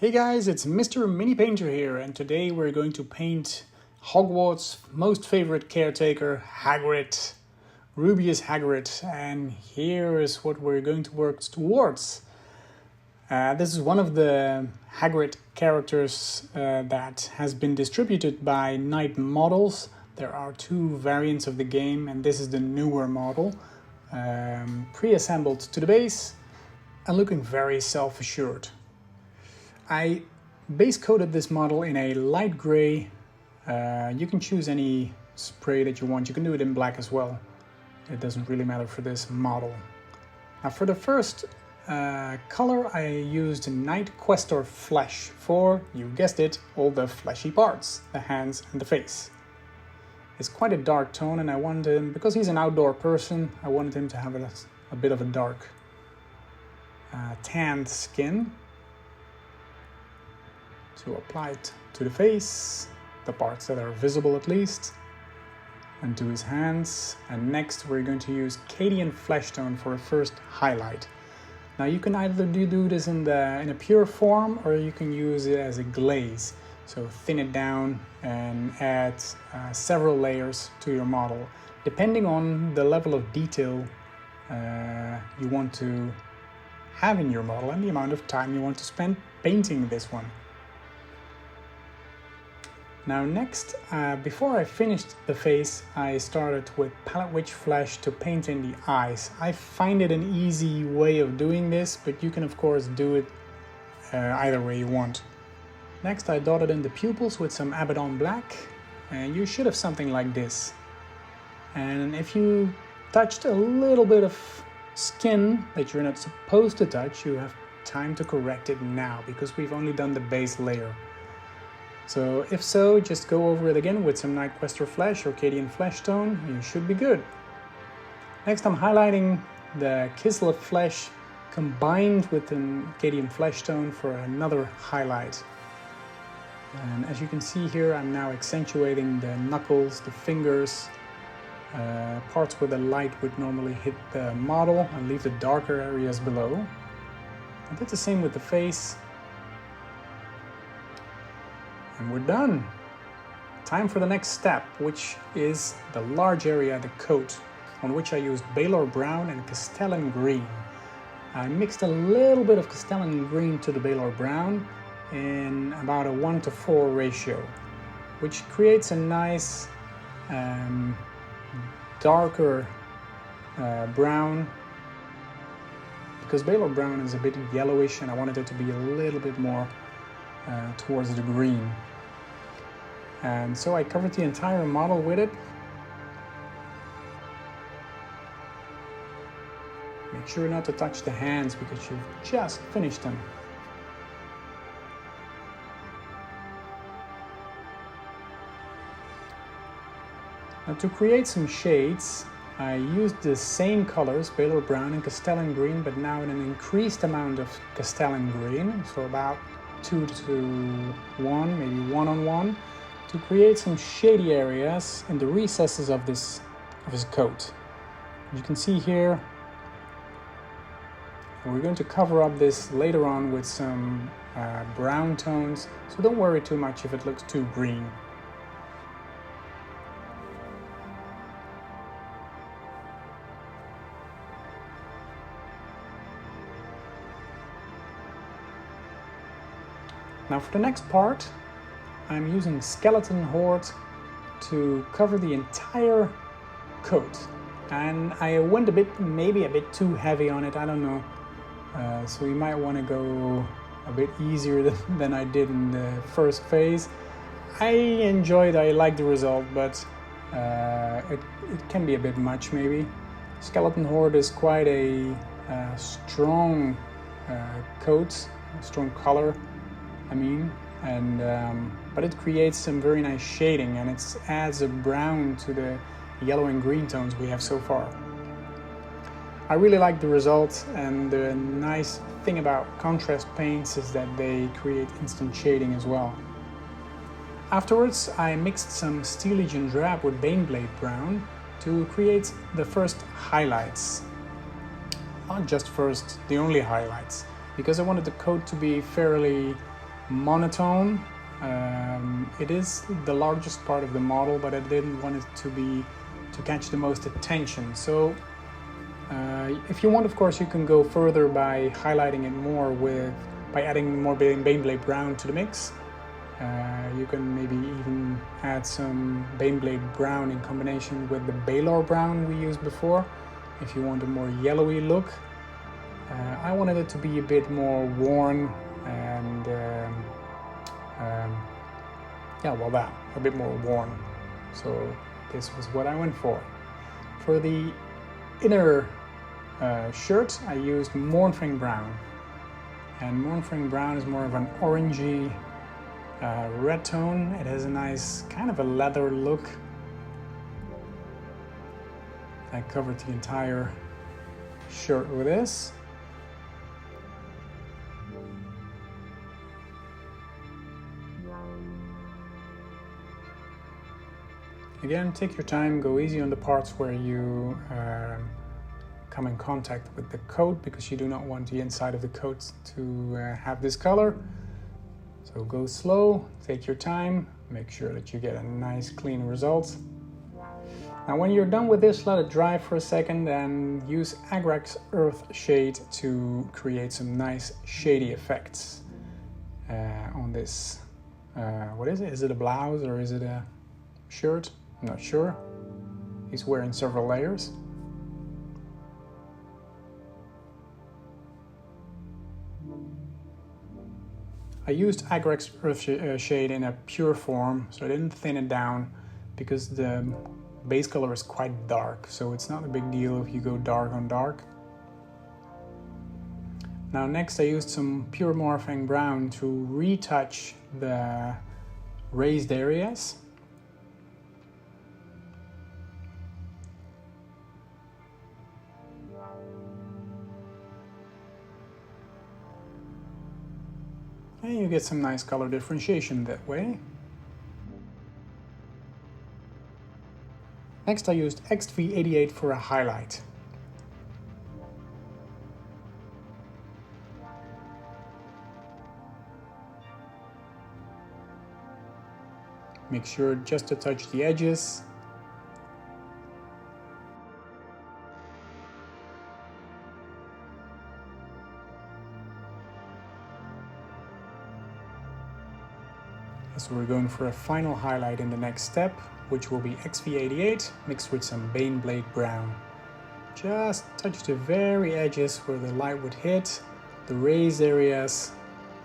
Hey guys, it's Mr. Mini Painter here, and today we're going to paint Hogwarts' most favorite caretaker, Hagrid, Rubeus Hagrid, and here is what we're going to work towards. This is one of the Hagrid characters that has been distributed by Knight Models. There are two variants of the game, and this is the newer model, pre-assembled to the base and looking very self-assured. I base coated this model in a light gray. You can choose any spray that you want. You can do it in black as well. It doesn't really matter for this model. Now for the first color, I used Night Questor Flesh for, you guessed it, all the fleshy parts, the hands and the face. It's quite a dark tone, and I wanted him, because he's an outdoor person, I wanted him to have a bit of a dark tanned skin. To apply it to the face, the parts that are visible at least, and to his hands. And next we're going to use Cadian Flesh Tone for a first highlight. Now you can either do this in a pure form, or you can use it as a glaze. So thin it down and add several layers to your model, depending on the level of detail you want to have in your model and the amount of time you want to spend painting this one. Now next, before I finished the face, I started with Palette Witch Flesh to paint in the eyes. I find it an easy way of doing this, but you can of course do it either way you want. Next I dotted in the pupils with some Abaddon Black, and you should have something like this. And if you touched a little bit of skin that you're not supposed to touch, you have time to correct it now, because we've only done the base layer. So if so, just go over it again with some Night Questor Flesh or Cadian Flesh Tone, and you should be good. Next I'm highlighting the Kislev Flesh combined with the Cadian Flesh Tone for another highlight. And as you can see here, I'm now accentuating the knuckles, the fingers, parts where the light would normally hit the model, and leave the darker areas below. I did the same with the face. And we're done. Time for the next step, which is the large area, the coat, on which I used Baylor Brown and Castellan Green. I mixed a little bit of Castellan Green to the Baylor Brown in about a 1:4 ratio, which creates a nice darker brown, because Baylor Brown is a bit yellowish and I wanted it to be a little bit more towards the green. And so I covered the entire model with it. Make sure not to touch the hands because you've just finished them. Now to create some shades, I used the same colors, Baylor Brown and Castellan Green, but now in an increased amount of Castellan Green, so about 2 to 1, maybe 1 on 1, to create some shady areas in the recesses of his coat. You can see here, we're going to cover up this later on with some brown tones, so don't worry too much if it looks too green. Now for the next part, I'm using Skeleton Horde to cover the entire coat. And I went maybe a bit too heavy on it, I don't know. So you might want to go a bit easier than I did in the first phase. I like the result, but it can be a bit much maybe. Skeleton Horde is quite a strong coat, a strong color. But it creates some very nice shading, and it adds a brown to the yellow and green tones we have so far. I really like the result, and the nice thing about contrast paints is that they create instant shading as well. Afterwards, I mixed some Steel Legion Drab with Baneblade Brown to create the first highlights. Not just first, the only highlights, because I wanted the coat to be fairly monotone. It is the largest part of the model, but I didn't want it to catch the most attention. So if you want, of course, you can go further by highlighting it more by adding more Baneblade Brown to the mix. You can maybe even add some Baneblade Brown in combination with the Baylor Brown we used before, if you want a more yellowy look. I wanted it to be a bit more worn and a bit more worn. So this was what I went for. For the inner shirt, I used Mornfang Brown. And Mornfang Brown is more of an orangey red tone. It has a nice kind of a leather look. I covered the entire shirt with this. Again, take your time, go easy on the parts where you come in contact with the coat, because you do not want the inside of the coat to have this color. So go slow, take your time, make sure that you get a nice clean result. Now when you're done with this, let it dry for a second and use Agrax Earth Shade to create some nice shady effects on this. What is it? Is it a blouse or is it a shirt? I'm not sure. He's wearing several layers. I used Agrax Earth Shade in a pure form, so I didn't thin it down because the base color is quite dark, so it's not a big deal if you go dark on dark. Now next I used some pure Mornfang Brown to retouch the raised areas. And you get some nice color differentiation that way. Next I used Yeh've for a highlight. Make sure just to touch the edges. So we're going for a final highlight in the next step, which will be Yeh've mixed with some Baneblade Brown. Just touch the very edges where the light would hit, the raised areas,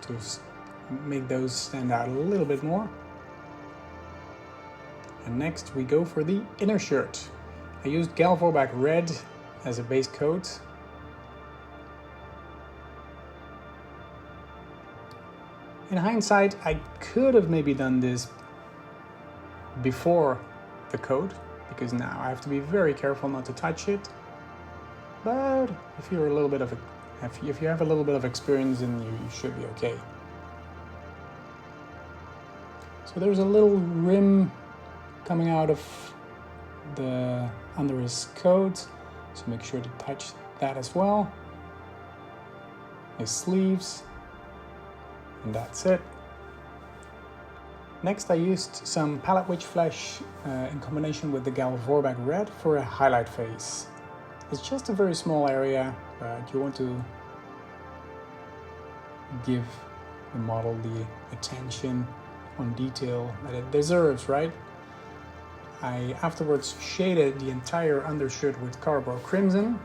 to make those stand out a little bit more. And next we go for the inner shirt. I used Galvorback Red as a base coat. In hindsight, I could have maybe done this before the coat, because now I have to be very careful not to touch it. But if you have a little bit of experience, then you should be okay. So there's a little rim coming out of under his coat, so make sure to touch that as well. His sleeves. And that's it. Next I used some Palette Witch Flesh in combination with the Galvorback Red for a highlight face. It's just a very small area, but you want to give the model the attention on detail that it deserves, right? I afterwards shaded the entire undershirt with Carbor Crimson.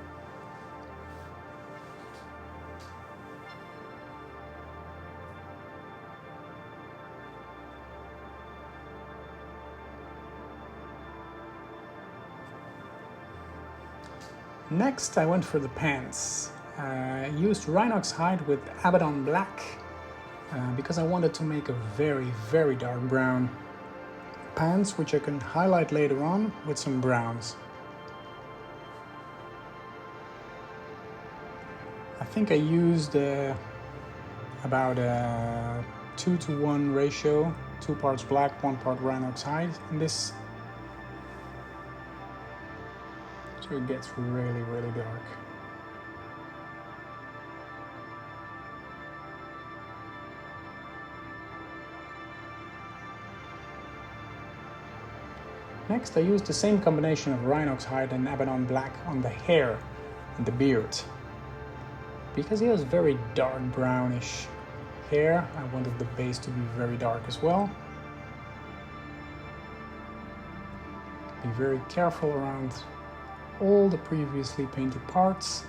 Next, I went for the pants. I used Rhinox Hide with Abaddon Black because I wanted to make a very, very dark brown pants, which I can highlight later on with some browns. I think I used about a 2-to-1 ratio, 2 parts black, 1 part Rhinox Hide in this. So it gets really, really dark. Next, I used the same combination of Rhinox hide and Abaddon black on the hair and the beard. Because he has very dark brownish hair, I wanted the base to be very dark as well. Be very careful around all the previously painted parts.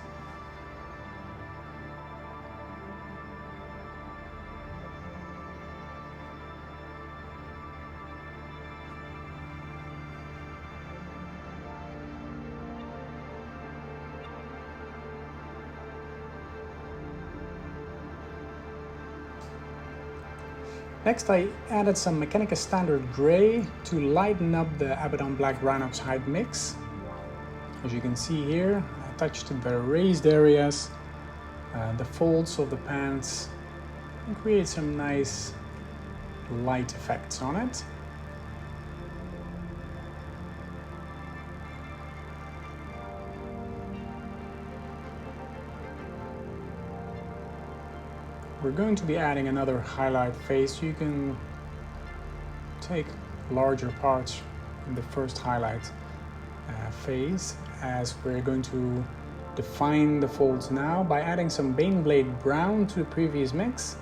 Next, I added some Mechanica Standard Grey to lighten up the Abaddon Black Rhinox Hide mix. As you can see here, I touched the raised areas, the folds of the pants, and create some nice light effects on it. We're going to be adding another highlight phase, so you can take larger parts in the first highlight phase, as we're going to define the folds now by adding some Baneblade Brown to the previous mix.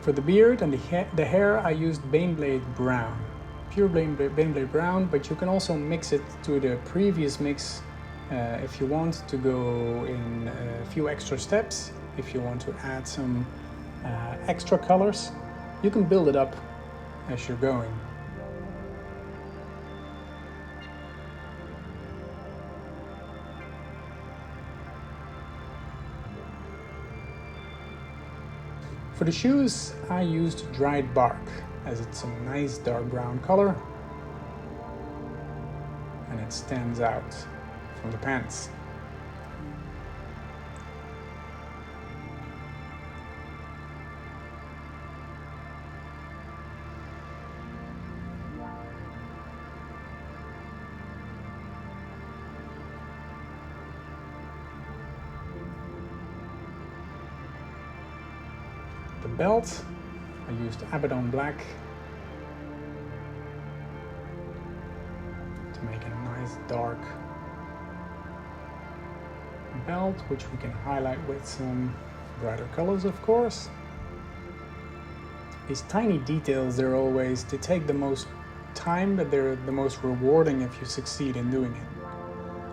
For the beard and the hair, I used Baneblade Brown, pure Baneblade Brown, but you can also mix it to the previous mix if you want to go in a few extra steps. If you want to add some extra colors, you can build it up as you're going. For the shoes, I used dried bark, as it's a nice dark brown color and it stands out from the pants. The belt, I used Abaddon Black to make a nice dark belt, which we can highlight with some brighter colors, of course. These tiny details, they take the most time, but they're the most rewarding if you succeed in doing it.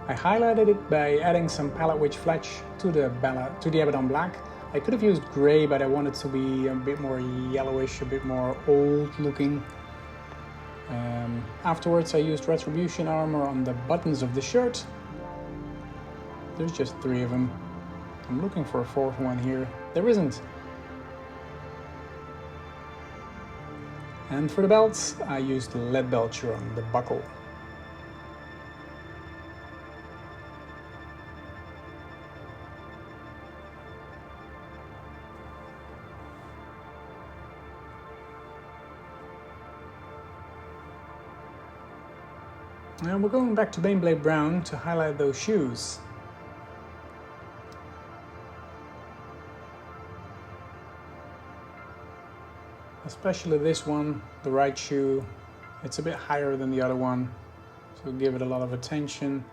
I highlighted it by adding some Palette Witch Fletch to the Abaddon Black. I could have used gray, but I wanted to be a bit more yellowish, a bit more old looking. Afterwards, I used Retribution armor on the buttons of the shirt. There's just 3 of them. I'm looking for a 4th one here. There isn't. And for the belts, I used Lead Belcher on the buckle. And we're going back to Baneblade Brown to highlight those shoes. Especially this one, the right shoe, it's a bit higher than the other one, so give it a lot of attention.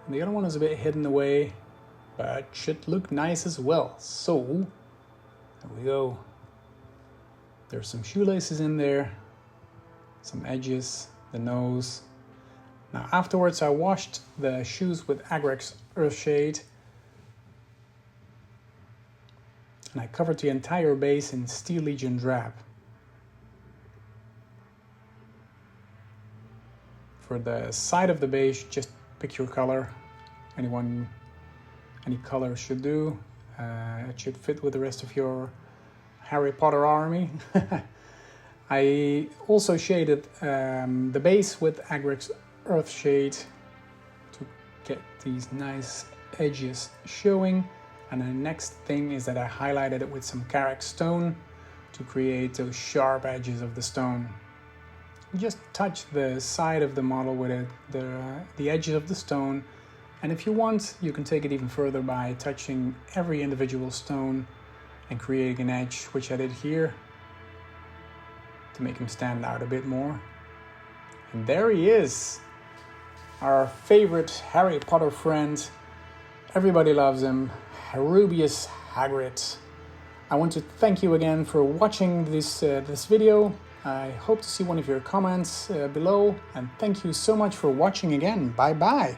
And the other one is a bit hidden away, but should look nice as well. So, there we go. There's some shoelaces in there, some edges, the nose. Now afterwards I washed the shoes with Agrex Earthshade and I covered the entire base in Steel Legion Drab. For the side of the base, just pick your color. Any color should do. It should fit with the rest of your Harrypotter army. I also shaded the base with Agrex Earthshade to get these nice edges showing. And the next thing is that I highlighted it with some Karak stone to create those sharp edges of the stone. you just touch the side of the model with it, the edges of the stone. And if you want, you can take it even further by touching every individual stone and creating an edge, which I did here, to make him stand out a bit more. And there he is, our favorite Harry Potter friend. Everybody loves him, Rubeus Hagrid. I want to thank you again for watching this video. I hope to see one of your comments below, and thank you so much for watching again. Bye bye.